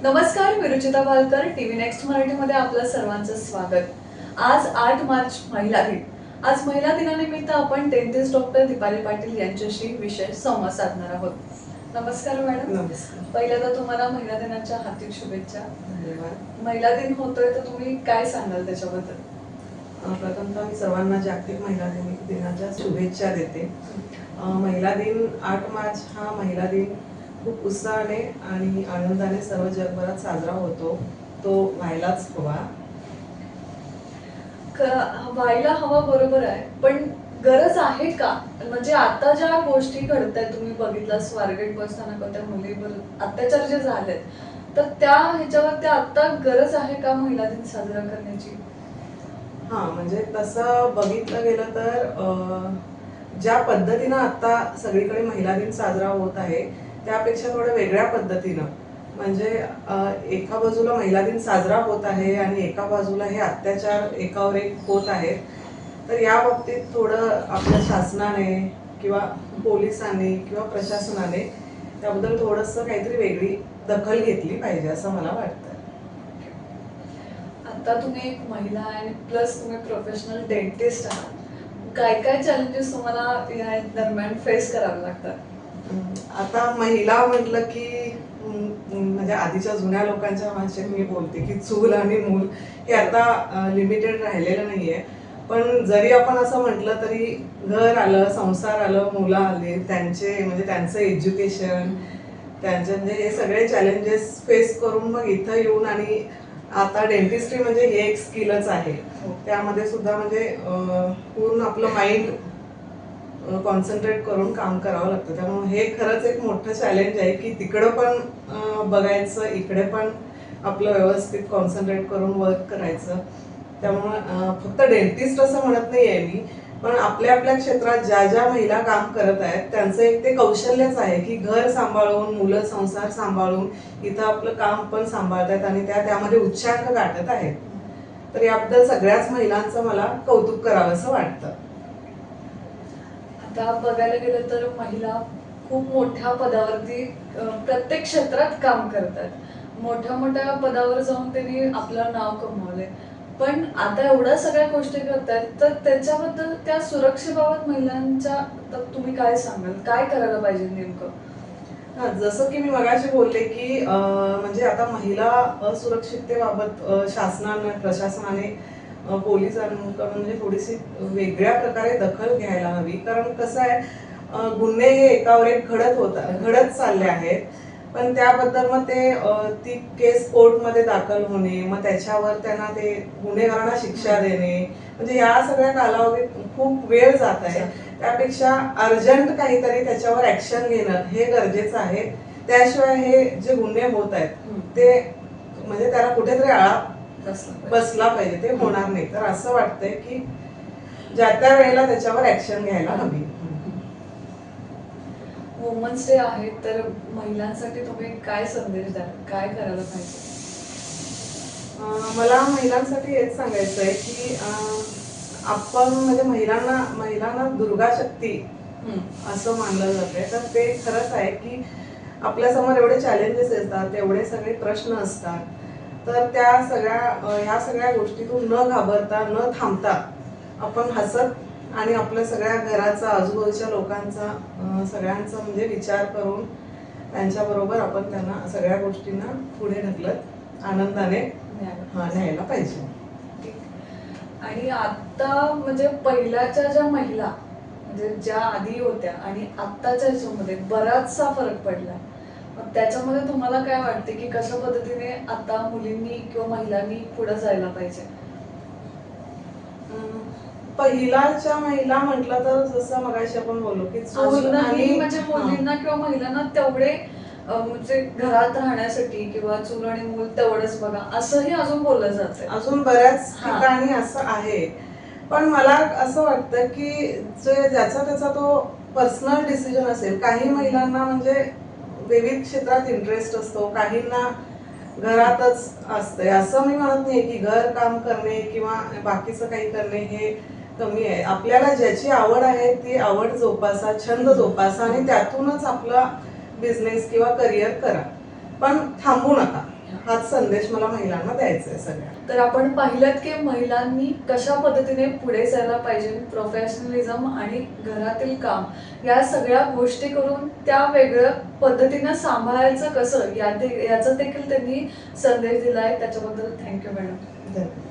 नमस्कार, मी Ruchita Bhalkar. TV next मराठीमध्ये आपलं सर्वांचं स्वागत. आज 8 मार्च महिला दिन. आज महिला दिनानिमित्त आपण डेंटिस्ट डॉक्टर दीपाली पाटील यांच्याशी विशेष संवाद साधणार आहोत. नमस्कार मॅडम. नमस्कार. पहिल्यांदा तुम्हाला महिला दिनाच्या हार्दिक शुभेच्छा. धन्यवाद. महिला दिन होतोय तर तुम्ही काय सांगाल त्याच्याबद्दल? प्रथमतः मी सर्वांना जागतिक महिला दिनाच्या शुभेच्छा देते. महिला दिन 8 मार्च हा महिला दिन खूप उत्साहाने आणि आनंदाने सर्व जगभरात साजरा होतो. तो व्हायलाच हवा. व्हायला हवा बरोबर आहे, पण गरज आहे का? म्हणजे आता ज्या गोष्टी घडतायत, तुम्ही बघितलं स्वारगेट बस स्थानकावर त्या मुलीवर अत्याचार जे झालेत, तर त्या ह्याच्यावर त्या आता गरज आहे का महिला दिन साजरा करण्याची? म्हणजे तसं बघितलं गेलं तर ज्या पद्धतीनं आता सगळीकडे महिला दिन साजरा होत आहे त्यापेक्षा थोड्या वेगळ्या पद्धतीनं, म्हणजे एका बाजूला महिला दिन साजरा होत आहे आणि एका बाजूला हे अत्याचार एकावर एक होत आहेत. तर या बाबतीत थोडं आपल्या शासनाने किंवा पोलिसांनी किंवा प्रशासनाने त्याबद्दल थोडंसं काहीतरी वेगळी दखल घेतली पाहिजे असं मला वाटतं. आता तुम्ही एक महिला आणि प्लस तुम्ही प्रोफेशनल डेंटिस्ट आहात. काय काय चॅलेंजेस तुम्हाला या दरम्यान फेस करावे लागतात? आता महिला म्हटलं की म्हणजे आधीच्या जुन्या लोकांच्या भाषेत मी बोलते की चूल आणि मूल हे आता लिमिटेड राहिलेलं नाहीये. पण जरी आपण असं म्हटलं तरी घर आलं, संसार आलं, मुलं आले, त्यांचं एज्युकेशन, त्यांचे म्हणजे हे सगळे चॅलेंजेस फेस करून मग इथं येऊन, आणि आता डेंटिस्ट्री म्हणजे हे एक स्किलच आहे. त्यामध्ये सुद्धा म्हणजे पूर्ण आपलं माइंड कॉन्सन्ट्रेट करून काम करावं लागतं. त्यामुळे हे खरंच एक मोठं चॅलेंज आहे की तिकडं पण बघायचं, इकडे पण आपलं व्यवस्थित कॉन्सन्ट्रेट करून वर्क करायचं. त्यामुळं फक्त डेंटिस्ट असं म्हणत नाही आहे मी, पण आपल्या आपल्या क्षेत्रात ज्या ज्या महिला काम करत आहेत त्यांचं एक ते कौशल्यच आहे की घर सांभाळून, मुलं संसार सांभाळून इथं आपलं काम पण सांभाळतात आणि त्यामध्ये उच्चांक गाठत आहेत. तर याबद्दल सगळ्याच महिलांचं मला कौतुक करावं असं वाटतं. आता बघायला गेलं तर महिला खूप मोठ्या पदावरती प्रत्येक क्षेत्रात काम करतात. मोठ्या मोठ्या पदावर जाऊन त्यांनी आपलं नाव कमवलंय. पण आता एवढ्या सगळ्या गोष्टी करतायत, तर त्याच्याबद्दल त्या सुरक्षेबाबत महिलांच्या तर तुम्ही काय सांगाल? काय करायला पाहिजे नेमकं? जसं की मी मगाशी बोलले की म्हणजे आता महिला असुरक्षिततेबाबत शासनाने, प्रशासनाने, पोलिसांकडून म्हणजे थोडीशी वेगळ्या प्रकारे दखल घ्यायला हवी. कारण कसं आहे, गुन्हे हे एकावर एक घडत चालले आहेत. पण त्याबद्दल मग ती केस कोर्टमध्ये दाखल होणे, मग त्याच्यावर त्यांना ते गुन्हेगारांना शिक्षा देणे, म्हणजे या सगळ्या कालावधीत खूप वेळ जात आहे. त्यापेक्षा अर्जंट काहीतरी त्याच्यावर ऍक्शन घेणं हे गरजेचं आहे. त्याशिवाय हे जे गुन्हे होत आहेत ते म्हणजे त्याला कुठेतरी आळा बसला पाहिजे, ते होणार नाही. तर असं वाटतंय की ज्या त्या वेळेला त्याच्यावर ऍक्शन घ्यायला हवी. वुमन्स डे आहे, तर महिलांसाठी तुम्ही काय संदेश द्याल? काय करायला पाहिजे? मला महिलांसाठी हेच सांगायचं आहे की आपण म्हणजे महिलांना दुर्गा शक्ती असं मानलं जाते. तर ते खरंच आहे की आपल्यासमोर एवढे चॅलेंजेस येतात, एवढे सगळे प्रश्न असतात. तर ह्या सगळ्या गोष्टीतून न घाबरता, न थांबता आपण हसत आणि आपल्या सगळ्या घराचा, आजूबाजूच्या लोकांचा, सगळ्यांचा म्हणजे विचार करून त्यांच्याबरोबर आपण त्यांना सगळ्या गोष्टींना पुढे ढकलत आनंदाने न्यायला पाहिजे. आणि आता म्हणजे पहिल्याच्या ज्या महिला म्हणजे ज्या आधी होत्या आणि आत्ताच्या ह्याच्यामध्ये बराचसा फरक पडला. मग त्याच्यामध्ये तुम्हाला काय वाटते की कशा पद्धतीने आता मुलींनी किंवा महिलांनी पुढे जायला पाहिजे? पहिल्याच्या महिला म्हटलं तर जसं मगाशी आपण बोललो की म्हणजे मुलींना किंवा महिलांना तेवढे म्हणजे घरात राहण्यासाठी किंवा चूल आणि मूल तेवढंच बघा असंही अजून बोललं जातंय. अजून बऱ्याच ठिकाणी असं आहे. पण मला असं वाटतं की ज्याचा त्याचा तो पर्सनल डिसिजन असेल. काही महिलांना म्हणजे विविध क्षेत्रात इंटरेस्ट असतो, काहींना घरातच असतंय. असं मी म्हणत नाही की घर काम करणे किंवा बाकीचं काही करणे हे कमी आहे. आपल्याला ज्याची आवड आहे ती आवड जोपासा, छंद जोपासा आणि त्यातूनच आपला बिझनेस किंवा करिअर करा. पण थांबू नका हाच संदेश मला महिलांना द्यायचा आहे सगळ्या. तर आपण पाहिलं की महिलांनी कशा पद्धतीने पुढे जायला पाहिजे, प्रोफेशनलिझम आणि घरातील काम या सगळ्या गोष्टी करून त्या वेगळ्या पद्धतीनं सांभाळायचं कसं याचा देखील त्यांनी संदेश दिलाय. त्याच्याबद्दल थँक्यू मॅडम. धन्यवाद.